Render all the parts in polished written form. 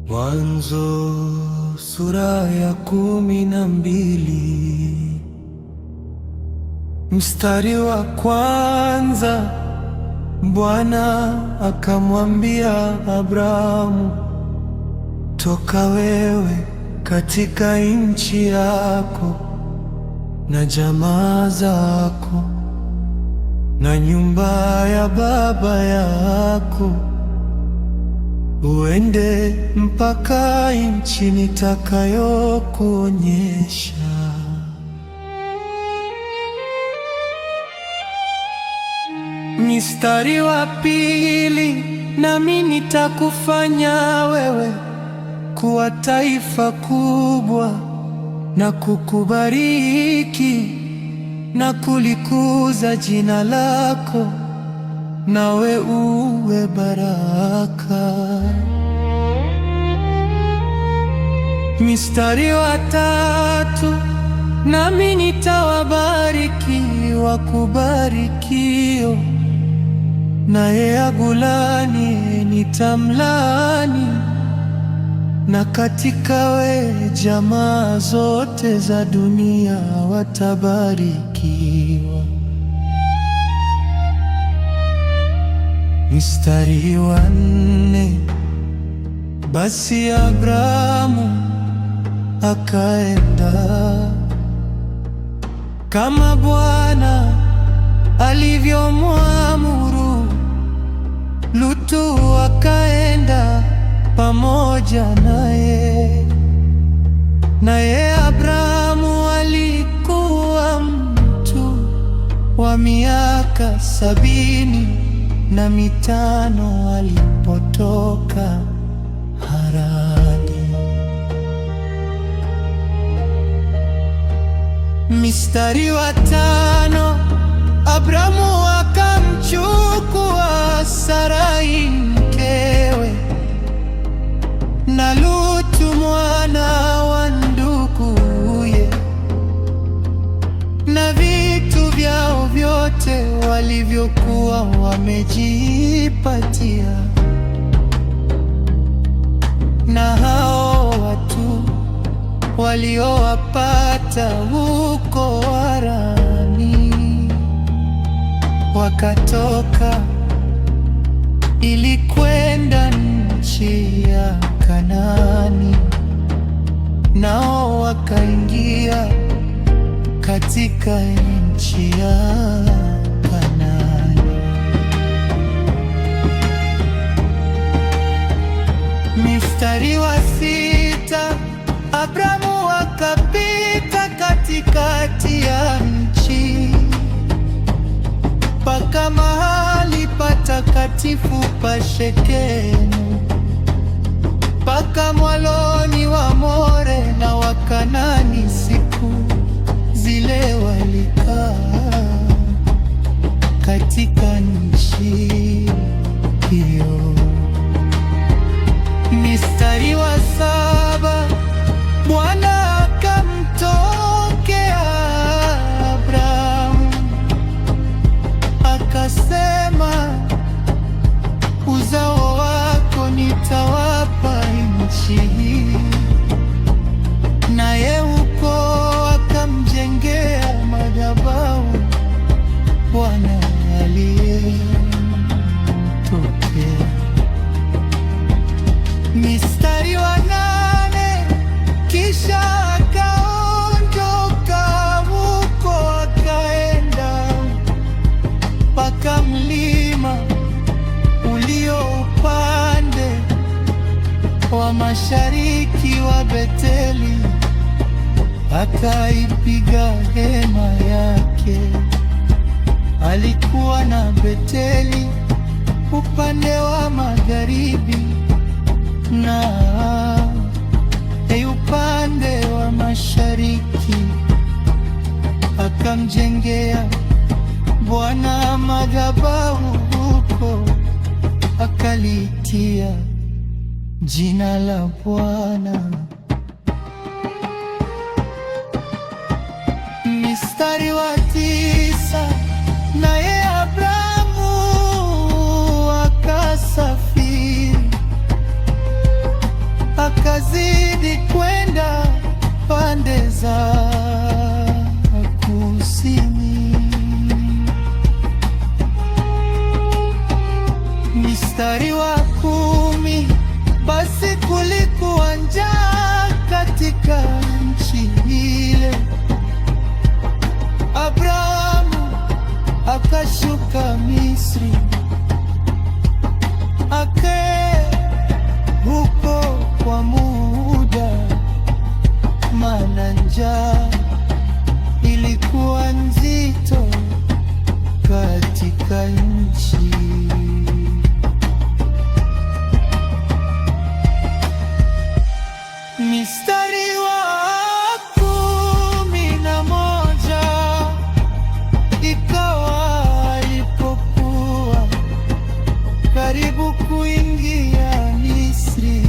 Mwanzo sura ya 12 mstari wa kwanza. Bwana akamwambia Abrahamu, toka wewe katika nchi yako na jamaa zako na nyumba ya baba yako, uende mpaka nchi nitakayokuonyesha. Mstari wa pili, nami nitakufanya wewe kuwa taifa kubwa na kukubariki na kulikuza jina lako, nawe uwe baraka. Mstari wa tatu, nami nitawabariki wakubarikio, naye agulani nitamlaani, na katika we jamaa zote za dunia watabarikiwa. Mstari wa 4, basi Abrahamu akaenda kama Bwana alivyomwamuru. Lutu akaenda pamoja naye, naye Abrahamu alikuwa mtu wa miaka 75 alipotoka Harani. Mstari wa 5, Abrahamu akamchukua Sarai mkewe na Lutu mwana wa nduguye na vitu vyao vyote walivyokuwa wamejipatia, na hao watu waliowapata huko Harani wakatoka ili kwenda nchi ya Kanaani, nao wakaingia katika nchi ya Kanaani. Mstari wa 6, Abrahamu akapita katikati ya nchi mpaka mahali patakatifu pa Shekemu, mpaka mwaloni wa More na Wakanani. Siku zile walikaa katika nchi hiyo. Mstari wa 7, Bwana akamtokea Abrahamu akasema, uzao wako nitawapa nchi hii, naye huko akamjengea madhabahu Bwana aliyemtokea. Mstari wa 8, kisha akaondoka huko akaenda mpaka mlima ulio upande wa mashariki wa Beteli, akaipiga hema yake. Alikuwa na Beteli upande wa magharibi na upande wa mashariki, akamjengea Bwana madhabahu huko, akaliitia jina la Bwana. Mstari wa 9, naye Abrahamu Mstari wa 10, basi kulikuwa njaa katika nchi ile. Abrahamu akashuka Misri, akae huko kwa muda, maana njaa ilikuwa nzito katika nchi. Mstari wa 11, ikawa alipokuwa karibu kuingia Misri,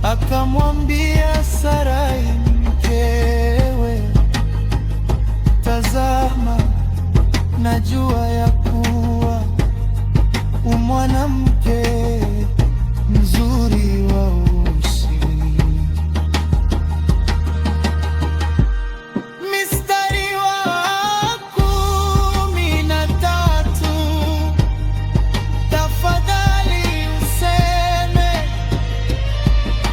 akamwambia Sarai mkewe, tazama, najua ya kuwa mwanamke mzuri wa usi. Mstari wa 13, tafadhali useme,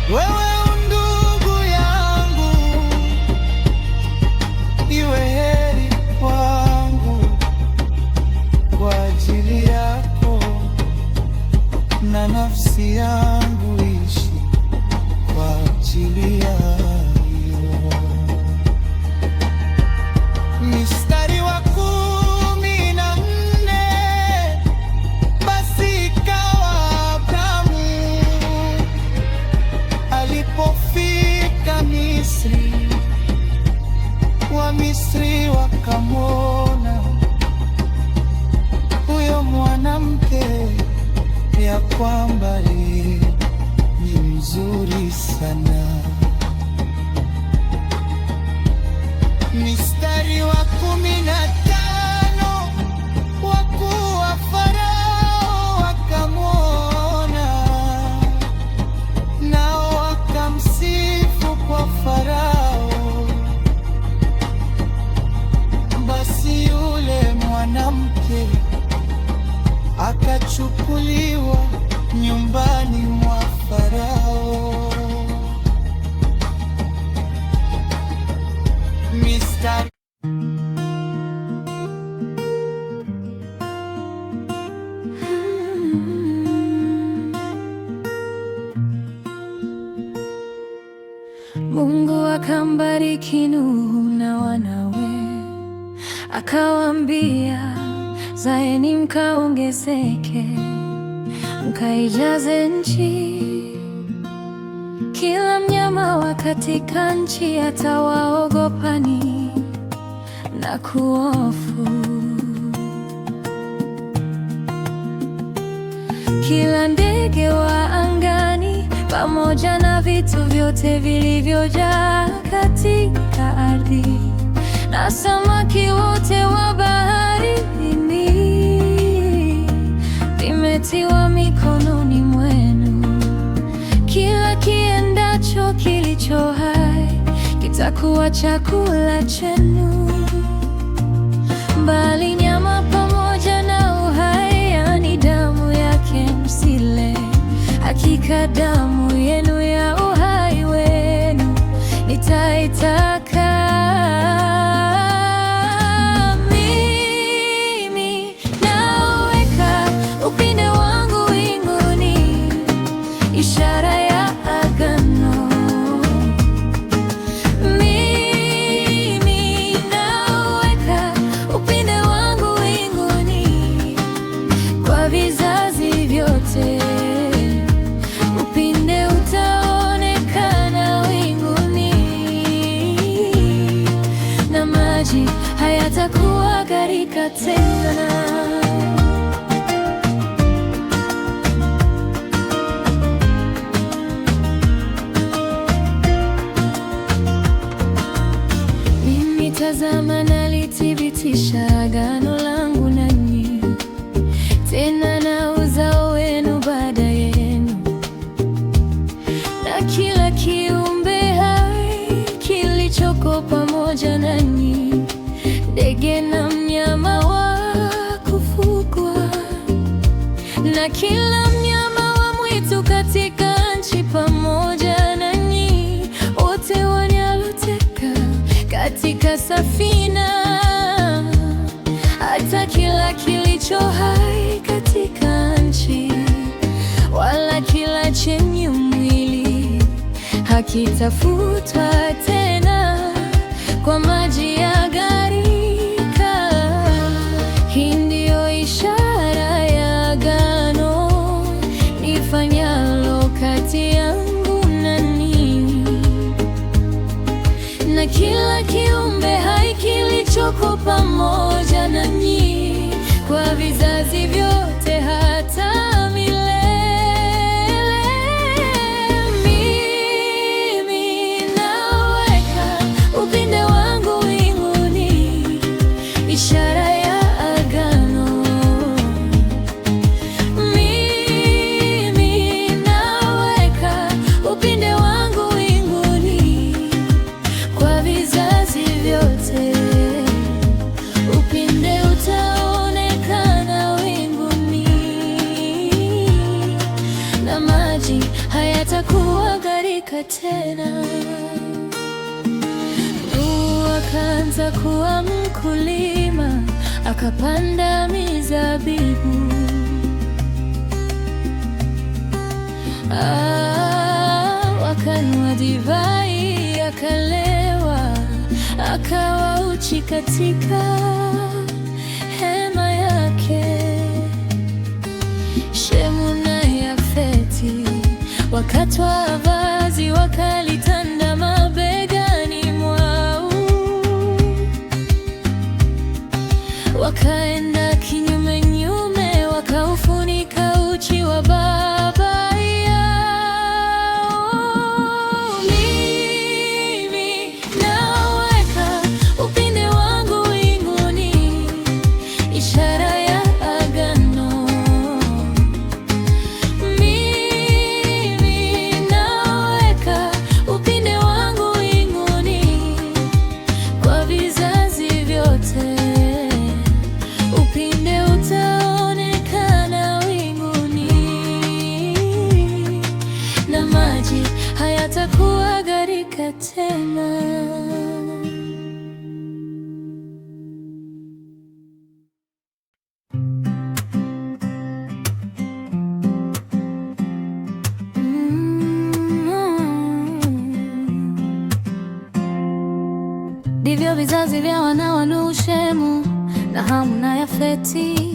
wewe undugu yangu, iwe heri kwangu kwa ajili yako, na nafsi yangu ishi kwa ajili yako. Mstari wa 14, basi ikawa Abrahamu alipofika Misri, Wamisri wakamwona huyo mwanamke ya kwamba ni mzuri sana. Mstari wa 15, wakuu wa Farao wakamwona, nao wakamsifu kwa Farao. Basi yule mwanamke akachukuliwa nyumbani mwa Farao. Mstari Mungu akambariki Nuhu na wanawe, akawaambia, zaeni mkaongezeke, mkaijaze nchi. Kila mnyama wa katika nchi atawaogopani na kuhofu. Kila ndege wa angani pamoja na vitu vyote vilivyojaa katika ardhi, na samaki wote wa baharini vimetiwa mikononi mwenu. Kila kiendacho kilicho hai kitakuwa chakula chenu, bali nyama pamoja na uhai, yani damu yake msile. Hakika damu yenu ya uhai wenu nitaitaka. Mimi naweka upinde wangu winguni, ishara ya agano. Mimi naweka upinde wangu winguni kwa vizazi vyote. Upinde utaonekana winguni, na maji hayatakuwa gharika tena. Mimi tazama, nalithibitisha agano langu nanyi, tena na uzao wenu baada yenu, na kila kiumbe hai kilichoko pamoja nanyi, ndege na mnyama wa kufugwa. safina. Hata kila kilicho hai katika nchi, wala kila chenye mwili hakitafutwa tena kwa maji ya gharika. Hii ndiyo ishara ya agano nifanyalo kati yangu na ninyi na kila kiumbe hai kilichoko pamoja nanyi kwa vizazi vyote hata milele. Mimi naweka upinde wangu mbinguni, ishara ya agano. Mimi naweka upinde wangu mbinguni kwa vizazi vyote. Upinde utaonekana winguni na maji hayatakuwa gharika tena. Nuhu akaanza kuwa mkulima, akapanda mizabibu. Akanwa divai, akalewa, akawa uchi katika hema yake. Shemu na Yafeti wakatwaa vazi, wakalitanda mabegani mwao, wakaenda kinyume nyume, wakaufunika uchi wa baba yao. Mimi naweka upinde wangu mbinguni, ishara ya agano. Mimi naweka upinde wangu mbinguni kwa vizazi vyote. Upinde utaonekana winguni na maji hayatakuwa gharika tena. Ndivyo vizazi vya wana wa Nuhu, Shemu na Hamu na Yafeti,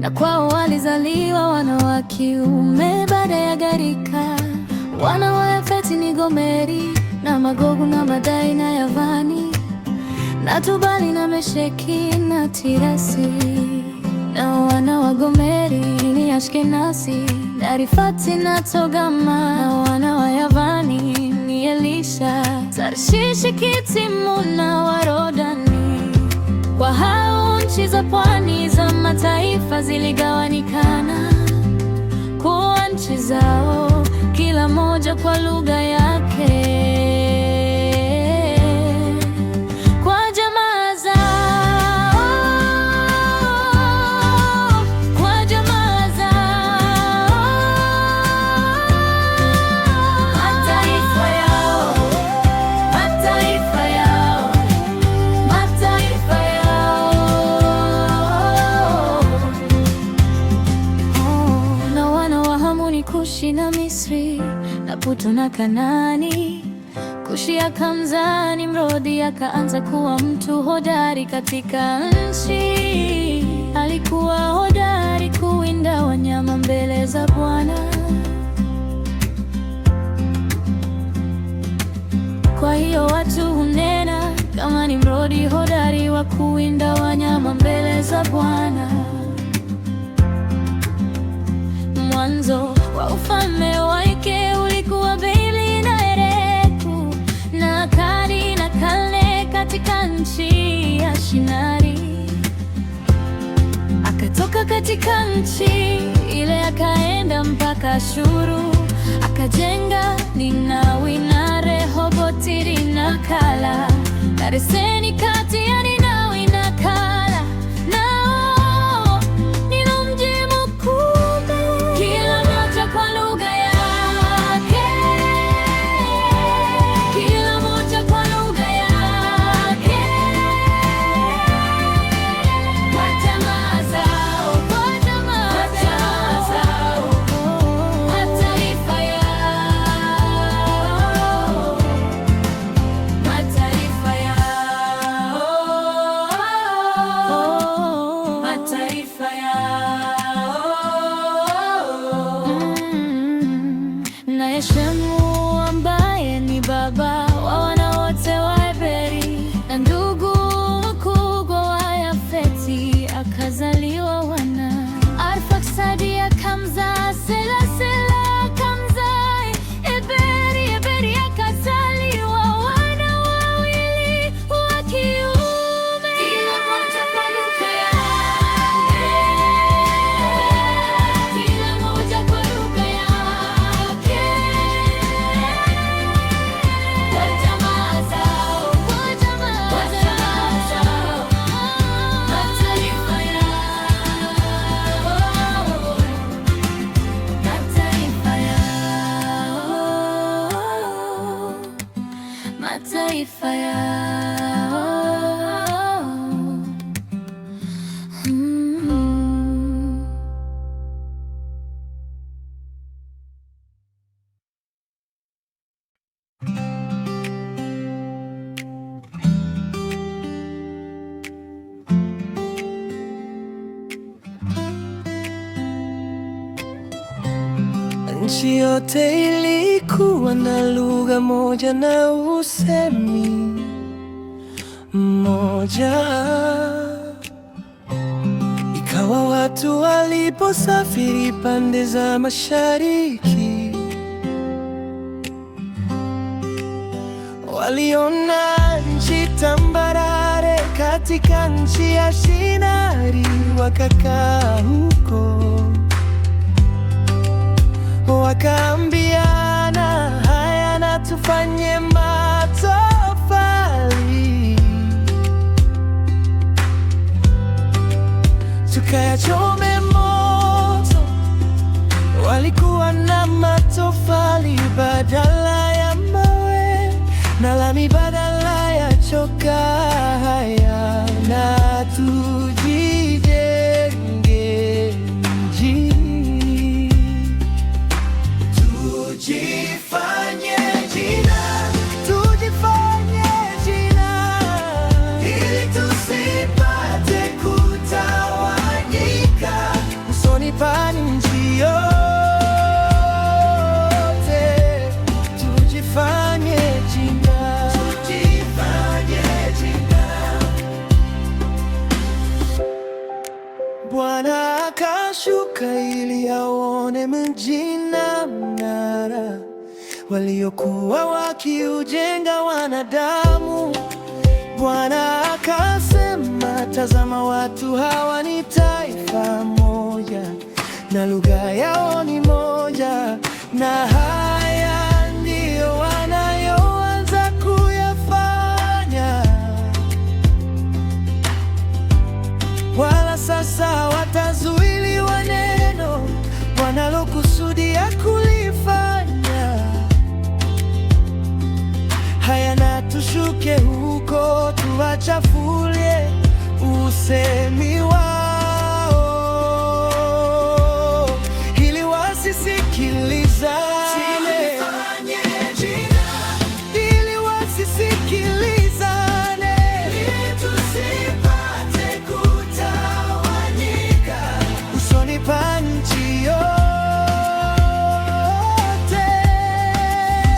na kwao walizaliwa wana wa kiume baada ya gharika. Wana wa Yafeti ni Gomeri na Magogu na Madai na Yavani na Tubali na Mesheki na Tirasi. Na wana wa Gomeri ni Ashkenazi na Rifati na Togama. Na wana wa Yavani ni Elisha, Tarshishi, Kitimu na Warodani. Kwa hao nchi za pwani za mataifa ziligawanikana kuwa nchi zao, kila moja kwa lugha yake, kwa jamaa zao, kwa jamaa zao, mataifa yao, mataifa yao, mataifa yao. Na wana wa Hamu ni Kushi na Misri na Putu na Kanani. Kushi akamzaa Nimrodi, akaanza kuwa mtu hodari katika nchi. Alikuwa hodari kuwinda wanyama mbele za Bwana. Kwa hiyo watu hunena kama Nimrodi, hodari wa kuwinda wanyama mbele za Bwana. Mwanzo wa ufalme wake ulikuwa Babeli na Ereku na Akadi na Kalne katika nchi ya Shinari. Akatoka katika nchi ile akaenda mpaka Ashuru, akajenga Ninawi na Rehoboti na Kala na Reseni kati ya Ninawi na Kala. Nao ni mji mkubwa, kila moja kwa lugha yake, kila moja kwa lugha yake. Nchi yote ilikuwa na lugha moja na usemi mmoja. Ikawa watu waliposafiri pande za mashariki, waliona nchi tambarare katika nchi ya Shinari, wakakaa huko. Wakaambiana, haya na tufanye matofali, tukayachome moto. Walikuwa na matofali badala ya mawe, na lami badala ya chokaa. Haya na tujijenge mji, tujifanye jina, ili tusipate kutawanyika usoni pa nchi yote. Tujifanye jina. Bwana akashuka ili aone mji na mnara waliokuwa wakiujenga wanadamu. Bwana akasema, tazama, watu hawa ni taifa moja na lugha yao ni moja, na haya ndiyo wanayoanza kuyafanya. Wala sasa watazuiliwa neno wanalokusudia kulifanya. Haya na tushuke huko, tuwachafulie usemi wao, ili wasisikilizane. Ili wasisikilizane, ili tusipate kutawanyika usoni pa nchi yote.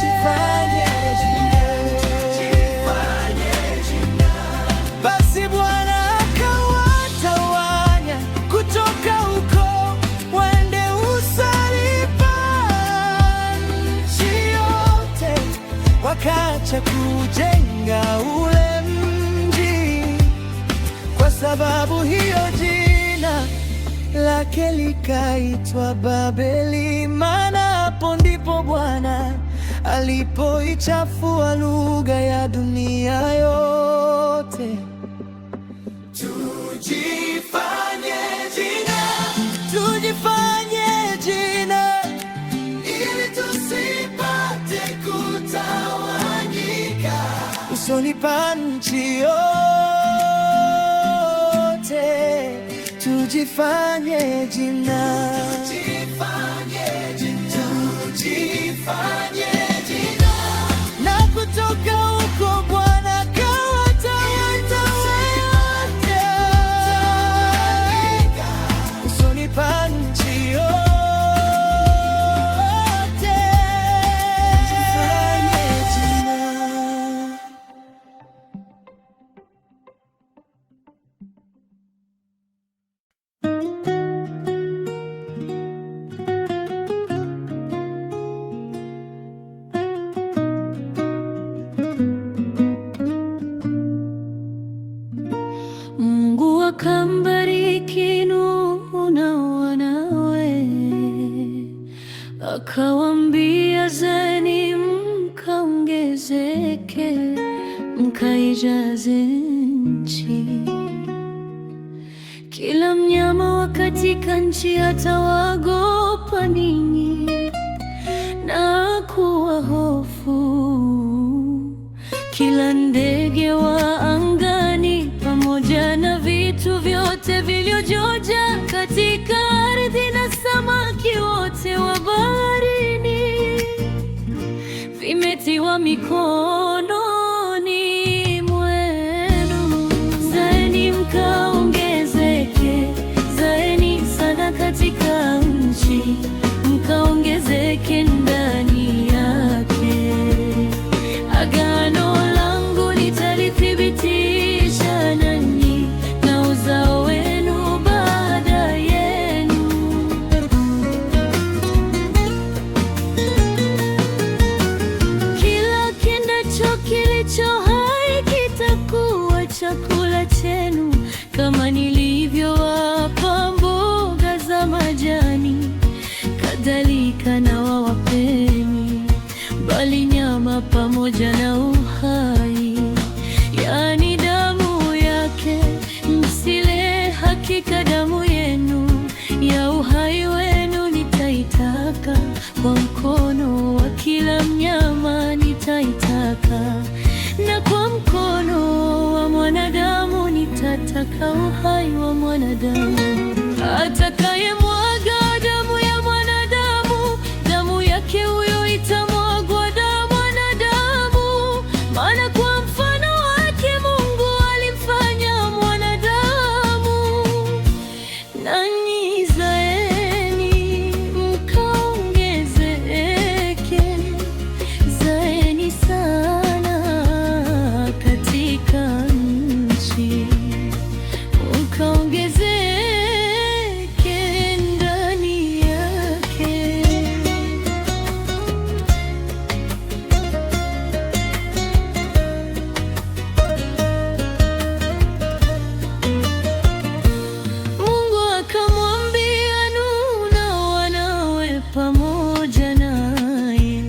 Tujifanye jina. Basi Bwana akawatawanya kutoka huko, waende usalipa nchi yote. Wakaacha kujenga ule mji, kwa sababu hiyo jina lake likaitwa Babeli, maana hapo ndipo Bwana alipoichafua lugha ya dunia yote. Tujifanye jina, ili tusipate kutawanyika usoni pa nchi yote. Tujifanye jina. Na kutoka huko Bwana akawatawanya wote usoni pa nchi yote. Tujifanye jina. Mungu akambariki Nuhu na wanawe, akawaambia, zaeni mkaongezeke, mkaijaze nchi. Kila mnyama wa katika nchi atawaogopa ninyi na kuwa hofu. Kila ndege wa angani pamoja na vitu vyote vilivyojoja katika ardhi na samaki wote wa baharini vimetiwa mikononi mwenu. Zaeni mkaongezeke, zaeni sana katika nchi, mkaongezeke chakula chenu, kama nilivyowapa mboga za majani, kadhalika na wawapeni, bali nyama pamoja na uhai, yaani damu yake msile. Hakika damu yenu ya uhai wenu nitaitaka, kwa mkono wa kila mnyama nitaitaka, na kwa mkono wa mwanadamu nitataka uhai wa mwanadamu. Atakayemwaga damu ya mwanadamu, damu yake huyo itamwagwa damu mwanadamu, maana kwa mfano wake Mungu alimfanya mwanadamu. Nanyi zaeni mkaongezeke, zaeni sana katika nchi, mkaongezeke ndani yake. Mungu akamwambia Nuhu na wanawe pamoja naye,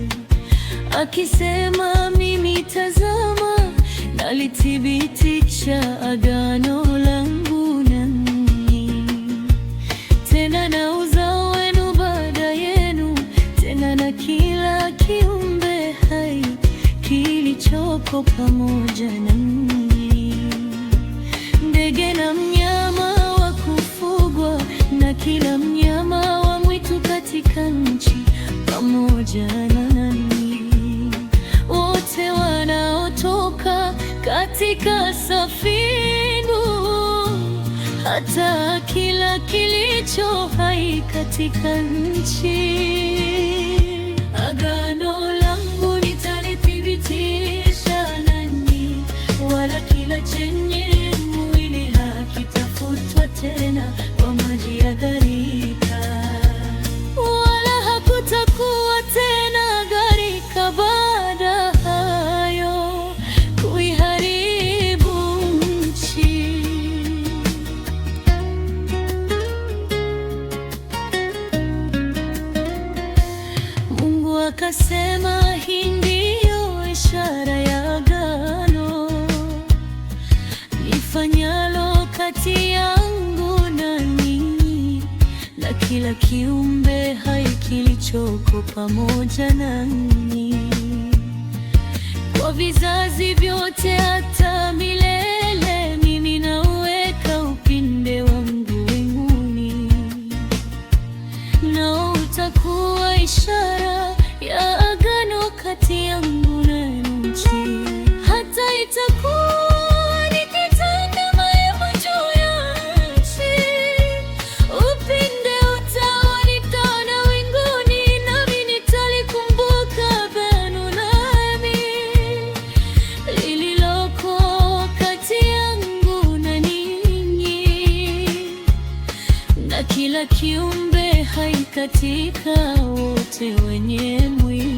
akisema, mimi tazama, nalithibitisha agano langu nanyi, tena na uzao wenu baada yenu, tena na kila kiumbe hai kilichoko pamoja nanyi, ndege na mnyama wa kufugwa na kila mnyama wa mwitu katika nchi pamoja na nanyi, wote wanaotoka katika safina, hata kila kilicho hai katika nchi. Agano langu nitalithibitisha nanyi, wala kila chenye mwili hakitafutwa tena kwa maji ya gharika, wala hakutakuwa tena gharika baada hayo kuiharibu nchi. Mungu akasema, hii ndiyo ishara ya agano nifanyalo kati yangu na ninyi na kila kiumbe hai kilichoko pamoja nanyi, kwa vizazi vyote hata milele. Mimi nauweka upinde wangu mbinguni, nao utakuwa ishara ya agano kati yangu na nchi. Hata itakuwa nikitanda mahema juu ya nchi, upinde utaonekana winguni, nami nitalikumbuka agano nami lililoko kati yangu na ninyi na kila kiumbe hai katika wote wenye mwili.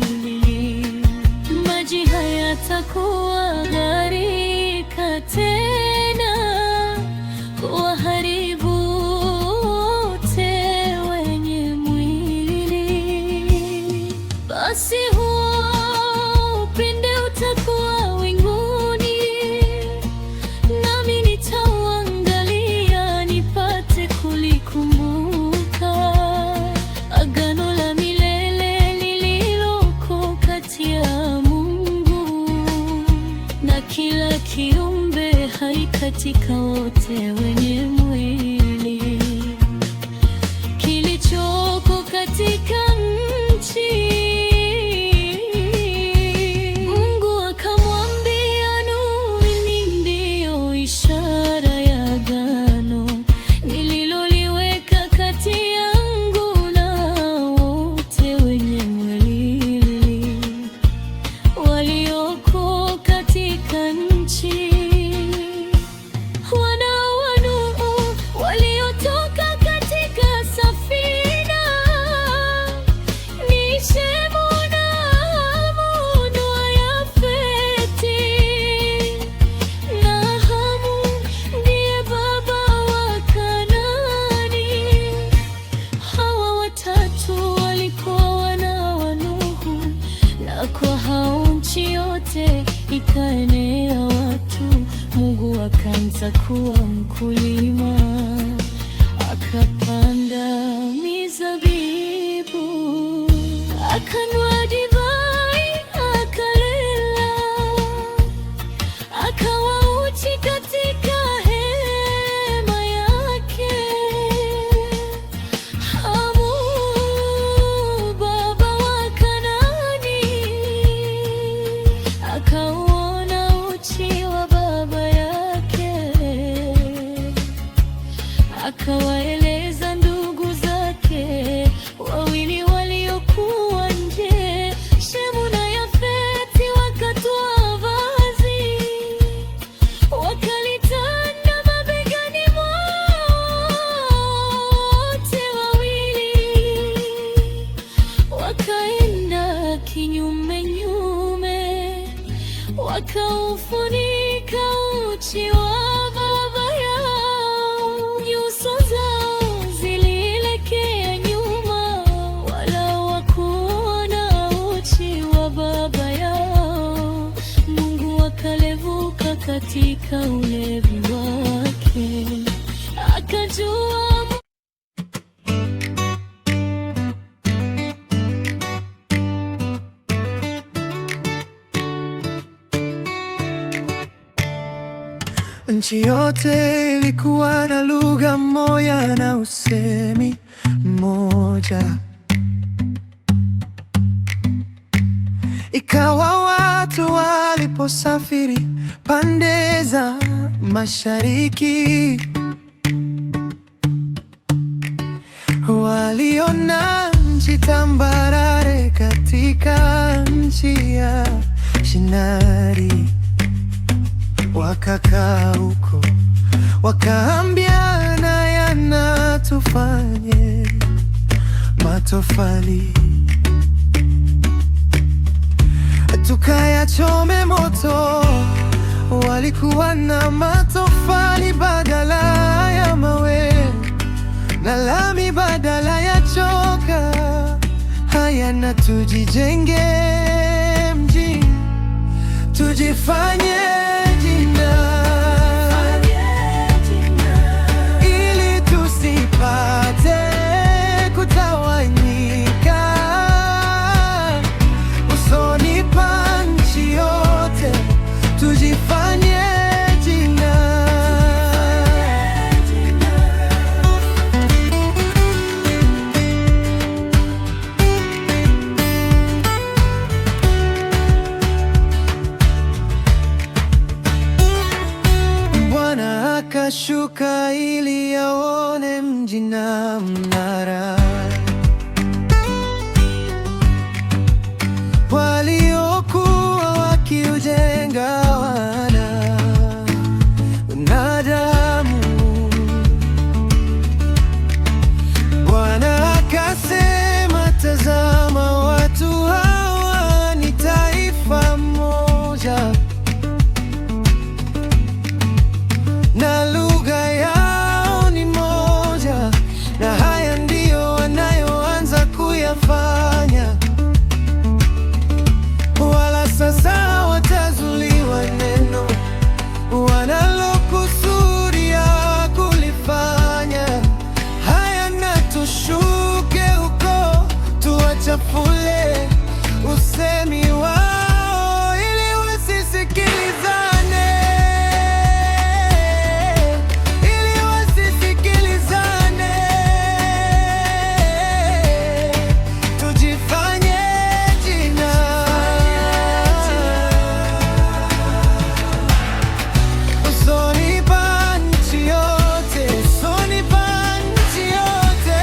Maji hayatakuwa gharika tena kuwaharibu wote wenye mwili. Basi huo upinde utakuwa winguni, nami nitauangalia nipate kulikumbuka agano la milele lililoko kati ya Mungu na kila kiumbe hai katika wote wenye mwili kilichoko katika nchi. Mungu akamwambia Nuhu, hii ndiyo ishara ya agano nililoliweka kati yangu na wote wenye mwili walioko katika nchi. Wana wa Nuhu atakuwa mkulima. Akapanda mizabibu, akanwa divai, akalela, akawa uchi katika hema yake. Hamu baba wa Kanaani akauona uchi wa baba yake, akawaeleza ndugu zake wawili waliokuwa nje. Shemu na Yafeti wakatoa vazi, wakalitanda mabegani mwao wote wawili, wakaenda kinyume nyume, wakaufunika uchi wa baba yao. Nyuso zao zilielekea nyuma, wala hawakuona uchi wa baba yao. Mungu akalevuka katika ulevi wake, akajua nchi yote ilikuwa na lugha moja na usemi mmoja. Ikawa watu waliposafiri pande za mashariki, waliona nchi tambarare katika nchi ya Shinari. Wakakaa huko, wakaambiana, yana tufanye matofali tukayachome moto. Walikuwa na matofali badala ya mawe, na lami badala ya choka. Haya, na tujijenge mji, tujifanye ili tusipate kutawanyika. Usoni pa nchi yote tujifanye jina. Bwana akashuka ili aone mji na mnara waliokuwa wakiujenga wanadamu. Bwana akasema, tazama, watu hawa ni taifa moja, na lugha yao ni moja, na haya ndiyo wanayoanza kuyafanya. Wala sasa hawatazuiliwa neno wanalokusudia kulifanya. Haya, na tushuke huko, tuwachafule usemi wao, ili wasisikilizane, ili wasisikilizane. Tujifanye jina, usoni pa nchi yote, usoni pa nchi yote.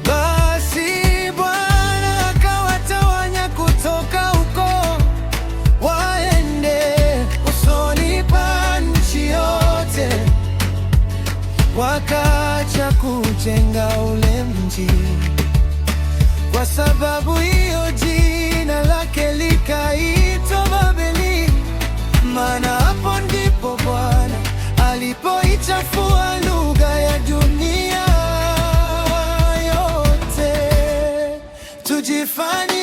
Basi Bwana akawatawanya kutoka huko, waende usoni pa nchi yote. Wakaacha kujenga ule mji, kwa sababu hiyo jina lake likaitwa Babeli, maana hapo ndipo Bwana ali walipoichafua lugha ya dunia yote. Tujifanye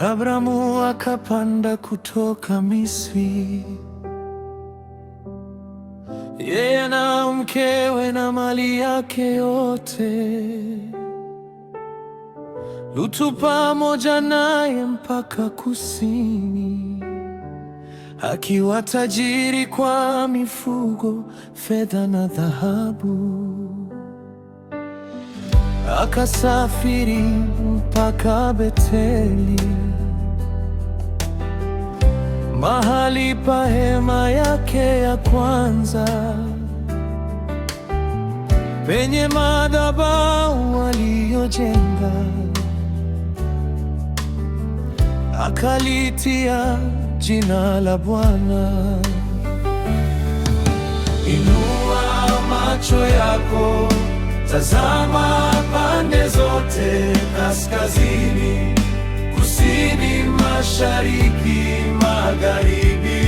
Abrahamu akapanda kutoka Misri, yeye na mkewe na mali yake yote. Lutu pamoja naye mpaka kusini, akiwa tajiri kwa mifugo, fedha na dhahabu. Akasafiri mpaka Beteli, mahali pa hema yake ya kwanza, penye madhabahu aliyojenga. Akalitia jina la Bwana. Inua macho yako, tazama pande zote, kaskazini, kusini, mashariki, magharibi.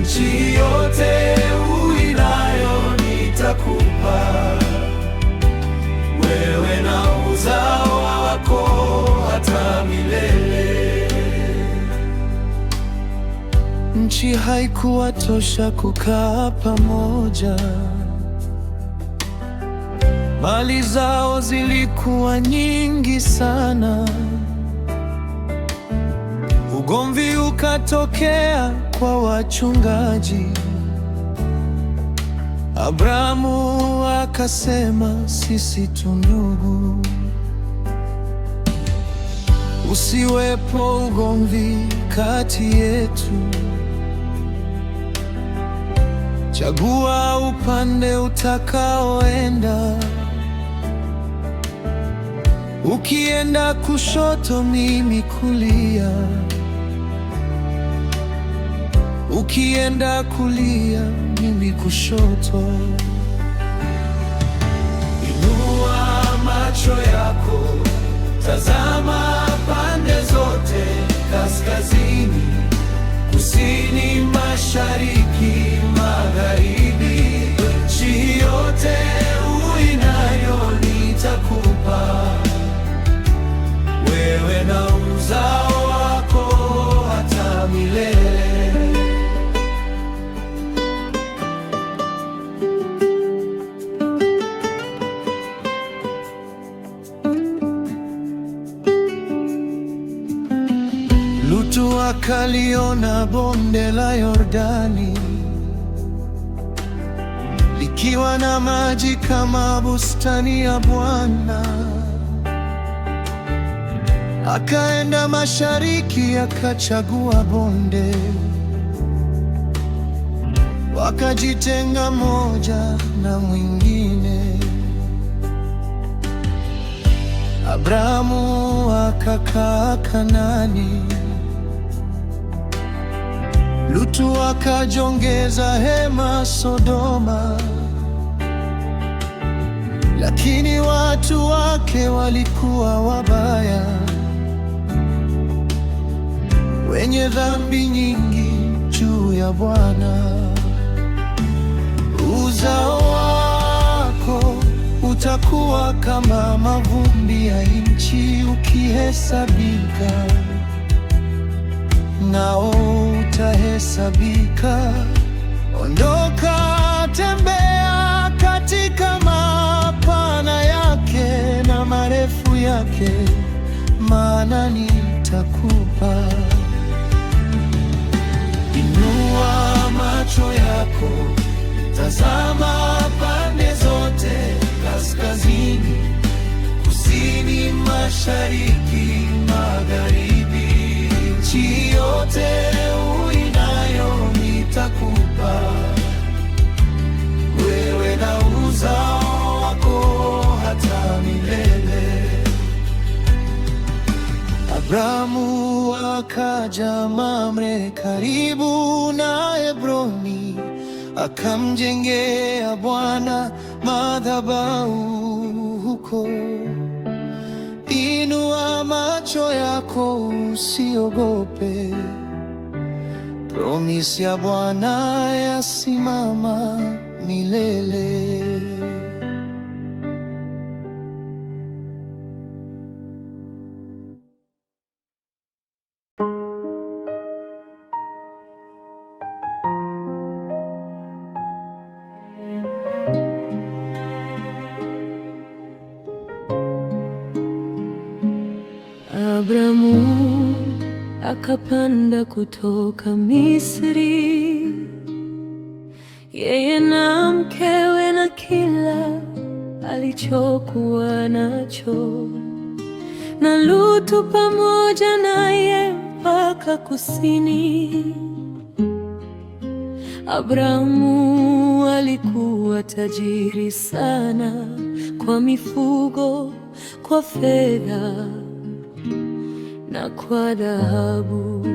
Nchi yote uinayo nitakupa, wewe na uzao wako hata milele. Nchi haikuwa tosha kukaa pamoja, mali zao zilikuwa nyingi sana. Ugomvi ukatokea kwa wachungaji. Abrahamu akasema, sisi tu ndugu, usiwepo ugomvi kati yetu. Chagua upande utakaoenda. Ukienda kushoto, mimi kulia. Ukienda kulia, mimi kushoto. Inua macho yako, tazama pande zote, kaskazini, kusini, mashariki, magharibi. Nchi yote uinayo nitakupa, wewe na uzao wako hata milele. Lutu akaliona bonde la Yordani likiwa na maji kama bustani ya Bwana. Akaenda mashariki, akachagua bonde. Wakajitenga moja na mwingine. Abrahamu akakaa Kanaani, Lutu akajongeza hema Sodoma. Lakini watu wake walikuwa wabaya, wenye dhambi nyingi juu ya Bwana. Uzao wako utakuwa kama mavumbi ya nchi, ukihesabika nao utahesabika. Ondoka, tembea katika mapana yake na marefu yake, maana nitakupa. Inua macho yako, tazama pande zote, kaskazini, kusini, mashariki, magharibi. Nchi yote uinayo nitakupa, wewe na uzao wako hata milele. Abrahamu akaja Mamre karibu na Hebroni, akamjengea Bwana madhabahu huko. Inua macho yako, usiogope, promisi ya Bwana yasimama milele. Abrahamu akapanda kutoka Misri, yeye na mkewe na kila alichokuwa nacho, na Lutu pamoja naye mpaka kusini. Abrahamu alikuwa tajiri sana kwa mifugo, kwa fedha na kwa dhahabu.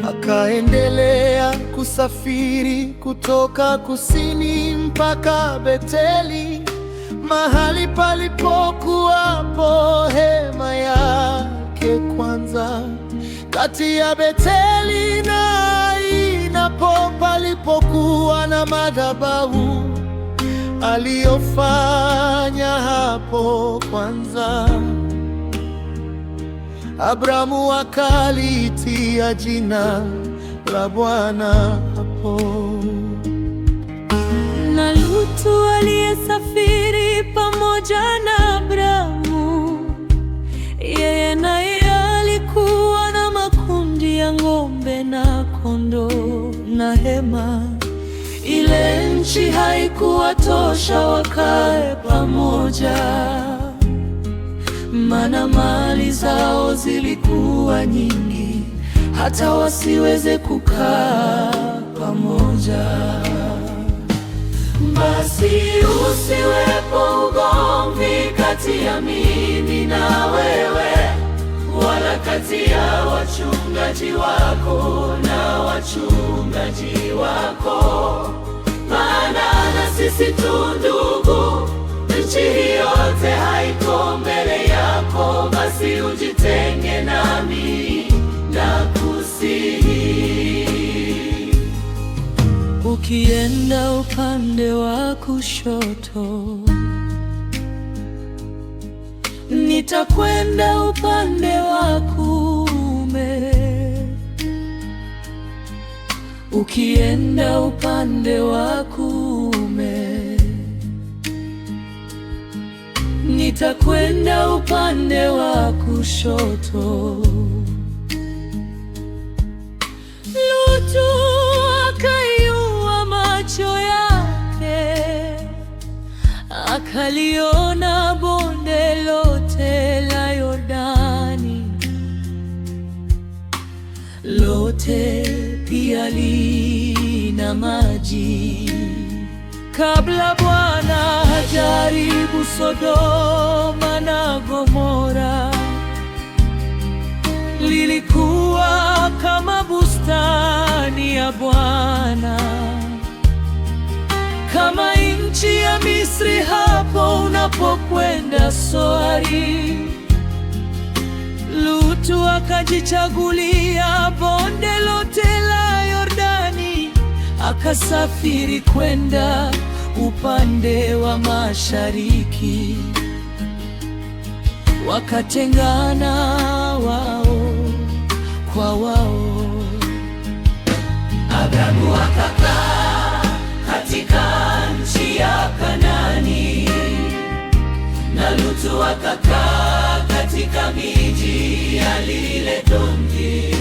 Akaendelea kusafiri kutoka kusini mpaka Beteli, mahali palipokuwapo hema yake kwanza. Kati ya Beteli na Ai napo palipokuwa na madhabahu aliyofanya hapo kwanza. Abrahamu akaliitia jina la Bwana hapo. Na Lutu aliyesafiri pamoja na Abrahamu, yeye naye alikuwa na makundi ya ng'ombe na kondoo na hema. Ile nchi haikuwa tosha wakae pamoja, maana mali zao zilikuwa nyingi hata wasiweze kukaa pamoja. Basi usiwepo ugomvi kati ya mimi na wewe, wala kati ya wachungaji wako na wachungaji wako, maana na sisi tu ndugu. Nchi hii yote haiko mbele yako, basi ujitenge nami na kusihi. Ukienda upande wa kushoto, nitakwenda upande wa kuume. Ukienda upande wa kuume, nitakwenda upande wa kushoto. Lutu akaiua macho yake, akaliona bonde lote la Yordani, lote pia lina maji. Kabla Bwana hajaribu Sodoma na Gomora, lilikuwa kama bustani ya Bwana, kama nchi ya Misri hapo unapokwenda Soari. Lutu akajichagulia bonde lote la Yordani, akasafiri kwenda upande wa mashariki. Wakatengana wao kwa wao. Abrahamu akakaa katika nchi ya Kanaani, na Lutu akakaa katika miji ya lile donge.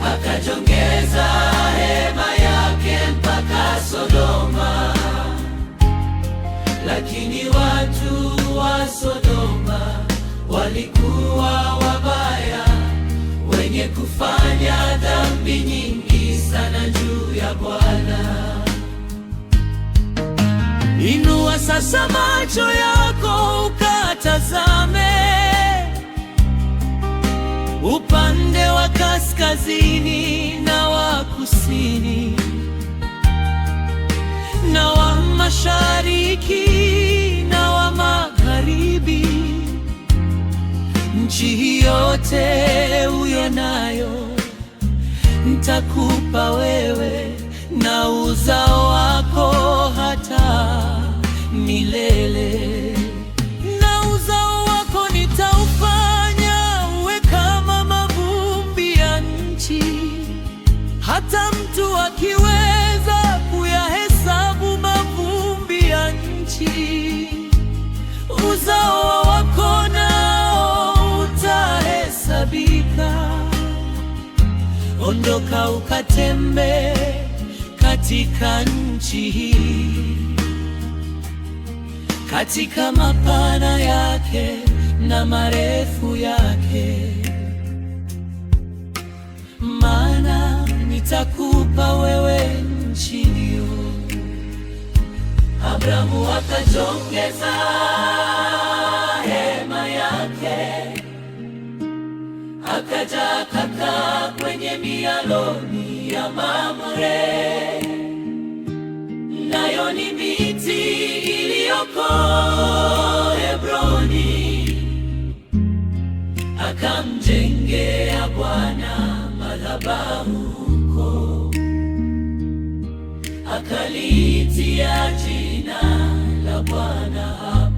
Akajongeza hema yake mpaka Sodoma, lakini watu wa Sodoma walikuwa wabaya, wenye kufanya dhambi nyingi sana juu ya Bwana. Inua sasa macho yako ukatazame upande wa kaskazini na wa kusini na wa mashariki na wa magharibi. Nchi hii yote uionayo nitakupa wewe na uzao wako hata milele. Na uzao wako nitaufanya uwe kama mavumbi ya nchi, hata mtu akiweza kuyahesabu mavumbi ya nchi. Uzao wako nao utahesabika. Ondoka ukatembee katika nchi hii, katika mapana yake na marefu yake, maana nitakupa wewe nchi hiyo. Abrahamu akajongeza hema yake, akaja akakaa kwenye mialoni ya Mamre, nayo ni miti iliyoko Hebroni. Akamjengea Bwana madhabahu huko, akaliitia jina la Bwana.